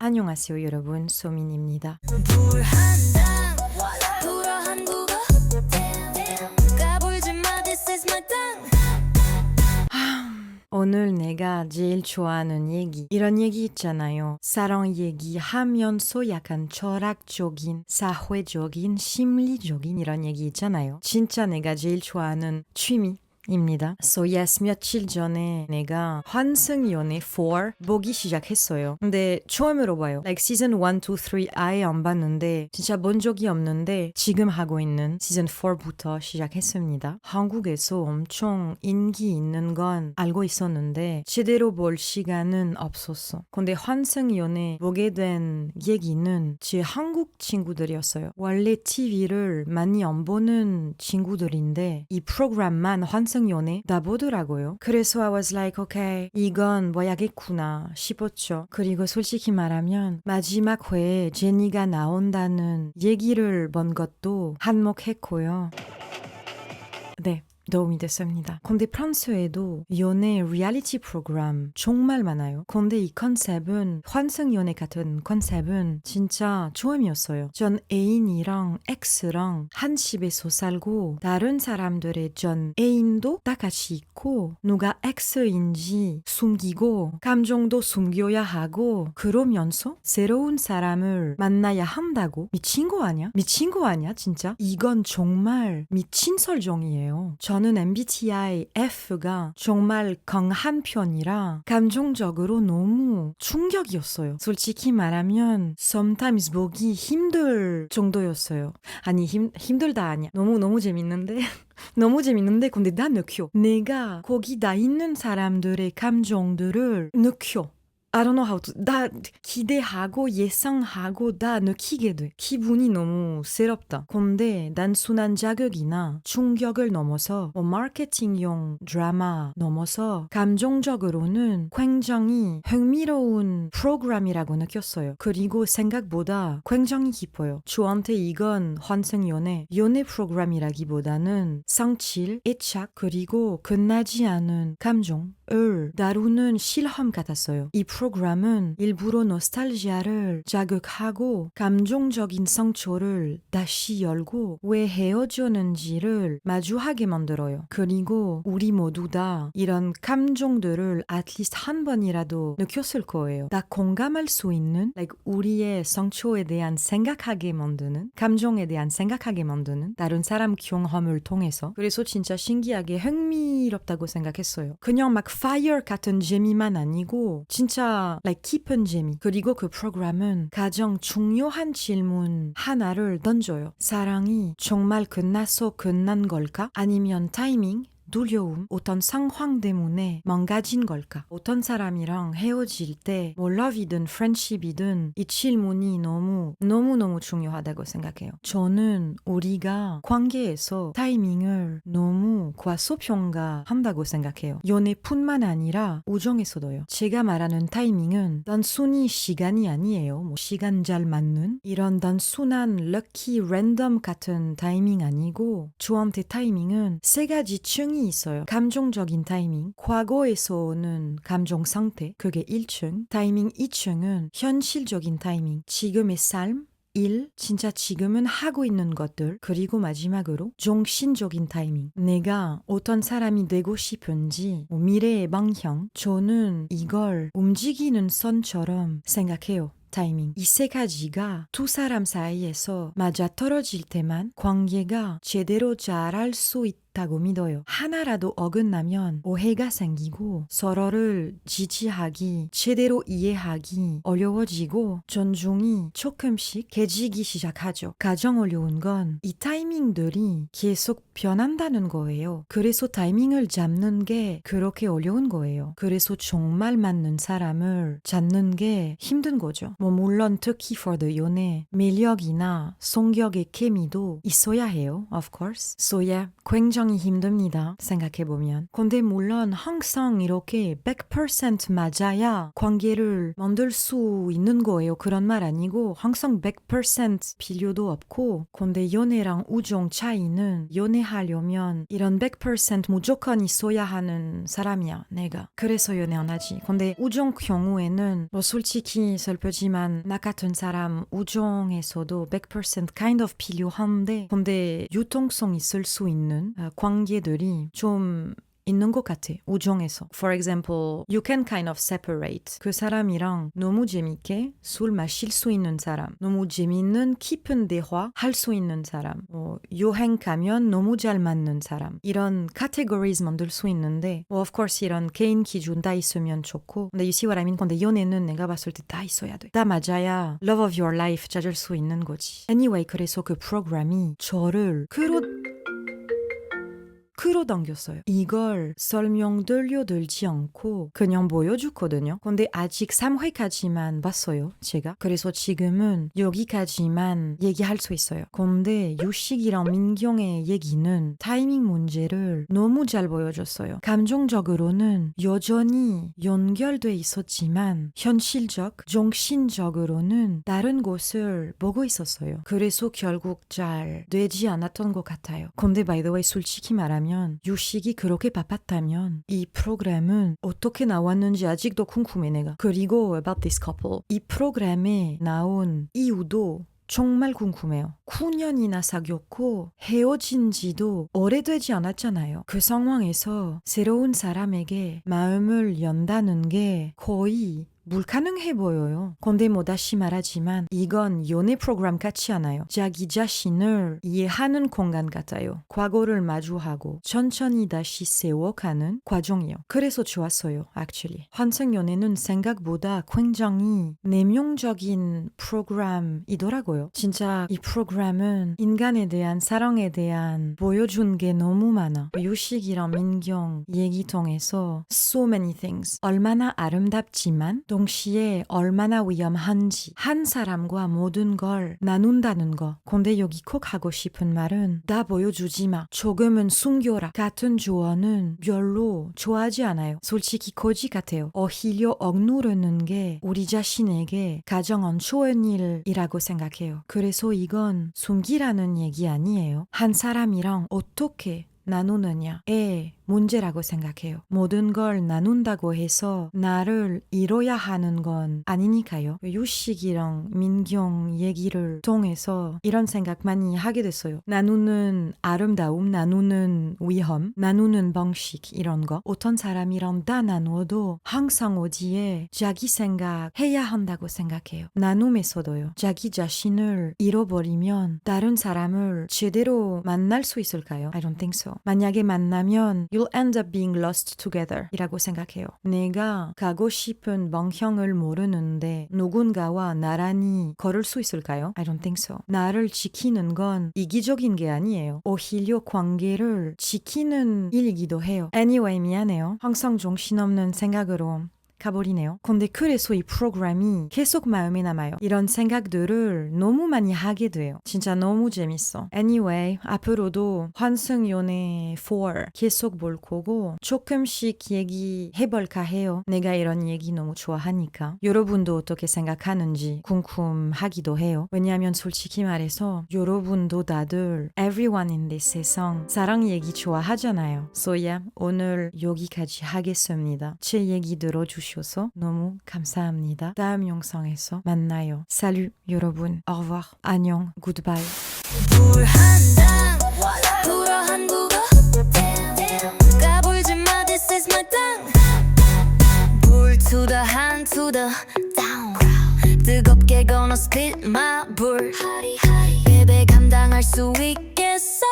안녕하세요 여러분, 소민입니다. 불한당 불어한 국어 까불지 마 this is my tongue 오늘 내가 제일 좋아하는 얘기, 이런 얘기 있잖아요. 사랑 얘기하면서 약간 철학적인, 사회적인, 심리적인 이런 얘기 있잖아요. 진짜 내가 제일 좋아하는 취미 입니다. So yes, 며칠 전에 내가 환승연애 4 보기 시작했어요. 근데 처음으로 봐요. Like season 1, 2, 3 아예 안 봤는데 진짜 본 적이 없는데 지금 하고 있는 season 4부터 시작했습니다. 한국에서 엄청 인기 있는 건 알고 있었는데 제대로 볼 시간은 없었어. 근데 환승연애 보게 된 얘기는 제 한국 친구들이었어요. 원래 TV를 많이 안 보는 친구들인데 이 프로그램만 환승연애 다 보더라고요. 그래서 I was like, okay, 이건 봐야겠구나 싶었죠. 그리고 솔직히 말하면 마지막 회에 제니가 나온다는 얘기를 본 것도 한몫했고요. 네. 도움이 됐습니다. 근데 프랑스에도 연애 리얼리티 프로그램 정말 많아요. 근데 이 컨셉은 환승연애 같은 컨셉은 진짜 처음이었어요. 전 애인이랑 X랑 한 집에서 살고 다른 사람들의 전 애인도 다 같이 있고 누가 X인지 숨기고 감정도 숨겨야 하고 그러면서 새로운 사람을 만나야 한다고? 미친 거 아니야? 미친 거 아니야 진짜? 이건 정말 미친 설정이에요. 저는 MBTI F가 정말 강한 편이라 감정적으로 너무 충격이었어요. 솔직히 말하면 sometimes 보기 힘들 정도였어요. 아니 힘들다 아니야. 너무 재밌는데 너무 재밌는데 근데 다 느껴. 내가 거기다 있는 사람들의 감정들을 느껴. I don't know how to. 다 기대하고 예상하고 다 느끼게 돼. 기분이 너무 새롭다. 근데 단순한 자극이나 충격을 넘어서 마케팅용 드라마 넘어서 감정적으로는 굉장히 흥미로운 프로그램이라고 느꼈어요. 그리고 생각보다 굉장히 깊어요. 저한테 이건 환승연애, 연애 프로그램이라기보다는 상칠, 애착, 그리고 끝나지 않은 감정을 다루는 실험 같았어요. 이 프로그램은 일부러 노스탈지아를 자극하고 감정적인 상처를 다시 열고 왜 헤어졌는지를 마주하게 만들어요. 그리고 우리 모두 다 이런 감정들을 at least 한 번이라도 느꼈을 거예요. 다 공감할 수 있는 like 우리의 상처에 대한 생각하게 만드는 감정에 대한 생각하게 만드는 다른 사람 경험을 통해서 그래서 진짜 신기하게 흥미롭다고 생각했어요. 그냥 막 fire 같은 재미만 아니고 진짜 like 깊은 재미. 그리고 그 프로그램은 가장 중요한 질문 하나를 던져요. 사랑이 정말 끝나서 끝난 걸까? 아니면 타이밍? 두려움, 어떤 상황 때문에 망가진 걸까? 어떤 사람이랑 헤어질 때 뭐 러브이든 프렌십이든 이 질문이 너무 중요하다고 생각해요. 저는 우리가 관계에서 타이밍을 너무 과소평가한다고 생각해요. 연애뿐만 아니라 우정에서도요. 제가 말하는 타이밍은 단순히 시간이 아니에요. 뭐 시간 잘 맞는 이런 단순한 럭키 랜덤 같은 타이밍 아니고 저한테 타이밍은 세 가지 층이 있어요. 감정적인 타이밍, 과거에서 오는 감정 상태, 그게 1층. 타이밍 2층은 현실적인 타이밍, 지금의 삶, 일, 진짜 지금은 하고 있는 것들, 그리고 마지막으로 정신적인 타이밍. 내가 어떤 사람이 되고 싶은지, 미래의 방향, 저는 이걸 움직이는 선처럼 생각해요. 타이밍. 이 세 가지가 두 사람 사이에서 맞아떨어질 때만 관계가 제대로 잘할 수 있다고 믿어요. 하나라도 어긋나면 오해가 생기고 서로를 지지하기, 제대로 이해하기 어려워지고 존중이 조금씩 깨지기 시작하죠. 가장 어려운 건 이 타이밍들이 계속 변한다는 거예요. 그래서 타이밍을 잡는 게 그렇게 어려운 거예요. 그래서 정말 맞는 사람을 찾는 게 힘든 거죠. 뭐 물론 특히 for the 연애, 매력이나 성격의 케미도 있어야 해요. Of course. So yeah, 굉장히 굉장히 힘듭니다. 생각해보면. 근데 물론 항상 이렇게 100% 맞아야 관계를 만들 수 있는 거예요. 그런 말 아니고 항상 100% 필요도 없고 근데 연애랑 우정 차이는 연애하려면 이런 100% 무조건 있어야 하는 사람이야. 내가. 그래서 연애 안 하지. 근데 우정 경우에는 뭐 솔직히 슬프지만 나 같은 사람 우정에서도 100% kind of 필요한데 근데 유통성 있을 수 있는 관계들이 좀 있는 것 같아. 우정에서. For example, you can kind of separate. 그 사람이랑 너무 재밌게 술 마실 수 있는 사람, 너무 재밌는 깊은 대화 할 수 있는 사람, 여행 가면 너무 잘 맞는 사람. 이런 categories 만들 수 있는데 of course 이런 개인 기준 다 있으면 좋고 근데 you see what I mean? 근데 연애는 내가 봤을 때 다 있어야 돼. 다 맞아야 love of your life 찾을 수 있는 거지. Anyway, 그래서 그 프로그램이 저를 끌어당겼어요. 이걸 설명 들려들지 않고 그냥 보여줬거든요. 근데 아직 3회까지만 봤어요, 제가. 그래서 지금은 여기까지만 얘기할 수 있어요. 근데 유식이랑 민경의 얘기는 타이밍 문제를 너무 잘 보여줬어요. 감정적으로는 여전히 연결돼 있었지만 현실적, 정신적으로는 다른 곳을 보고 있었어요. 그래서 결국 잘 되지 않았던 것 같아요. 근데 by the way, 솔직히 말하면 유식이 그렇게 바빴다면 이 프로그램은 어떻게 나왔는지 아직도 궁금해 내가. 그리고 about this couple 이 프로그램에 나온 이유도 정말 궁금해요. 9년이나 사귀었고 헤어진 지도 오래되지 않았잖아요. 그 상황에서 새로운 사람에게 마음을 연다는 게 거의 불가능해 보여요. 근데 뭐 다시 말하지만 이건 연애 프로그램 같지 않아요. 자기 자신을 이해하는 공간 같아요. 과거를 마주하고 천천히 다시 세워가는 과정이요. 그래서 좋았어요. actually. 환생 연애는 생각보다 굉장히 내면적인 프로그램이더라고요. 진짜 이 프로그램은 인간에 대한 사랑에 대한 보여준 게 너무 많아. 유식이랑 민경 얘기 통해서 so many things. 얼마나 아름답지만 동시에 얼마나 위험한지 한 사람과 모든 걸 나눈다는 거. 근데 여기 꼭 하고 싶은 말은 다 보여주지 마. 조금은 숨겨라. 같은 조언은 별로 좋아하지 않아요. 솔직히 거지 같아요. 오히려 억누르는 게 우리 자신에게 가장 안 좋은 일이라고 생각해요. 그래서 이건 숨기라는 얘기 아니에요. 한 사람이랑 어떻게 나누느냐의 문제라고 생각해요. 모든 걸 나눈다고 해서 나를 잃어야 하는 건 아니니까요. 유식이랑 민경 얘기를 통해서 이런 생각 많이 하게 됐어요. 나누는 아름다움, 나누는 위험, 나누는 방식 이런 거. 어떤 사람이랑 다 나누어도 항상 어디에 자기 생각 해야 한다고 생각해요. 나눔에서도요. 자기 자신을 잃어버리면 다른 사람을 제대로 만날 수 있을까요? I don't think so. 만약에 만나면 you'll end up being lost together 이라고 생각해요. 내가 가고 싶은 방향을 모르는데 누군가와 나란히 걸을 수 있을까요? I don't think so. 나를 지키는 건 이기적인 게 아니에요. 오히려 관계를 지키는 일이기도 해요. Anyway, 미안해요. 항상 정신없는 생각으로 가버리네요. 근데 그래서 이 프로그램이 계속 마음에 남아요. 이런 생각들을 너무 많이 하게 돼요. 진짜 너무 재밌어. Anyway, 앞으로도 환승연애 4 계속 볼 거고 조금씩 얘기해볼까 해요. 내가 이런 얘기 너무 좋아하니까. 여러분도 어떻게 생각하는지 궁금하기도 해요. 왜냐하면 솔직히 말해서 여러분도 다들 everyone in this 세상 사랑 얘기 좋아하잖아요. So yeah, 오늘 여기까지 하겠습니다. 제 얘기 들어주셔서 너무 감사합니다. 다음 영상에서 만나요. Salut 여러분. Au revoir. 안녕. Goodbye. 불한당 불어한 국어 까불지 마 this is my tongue 불 to the hand to the down 뜨겁게 gonna spit my 불 베베 감당할 수 있겠어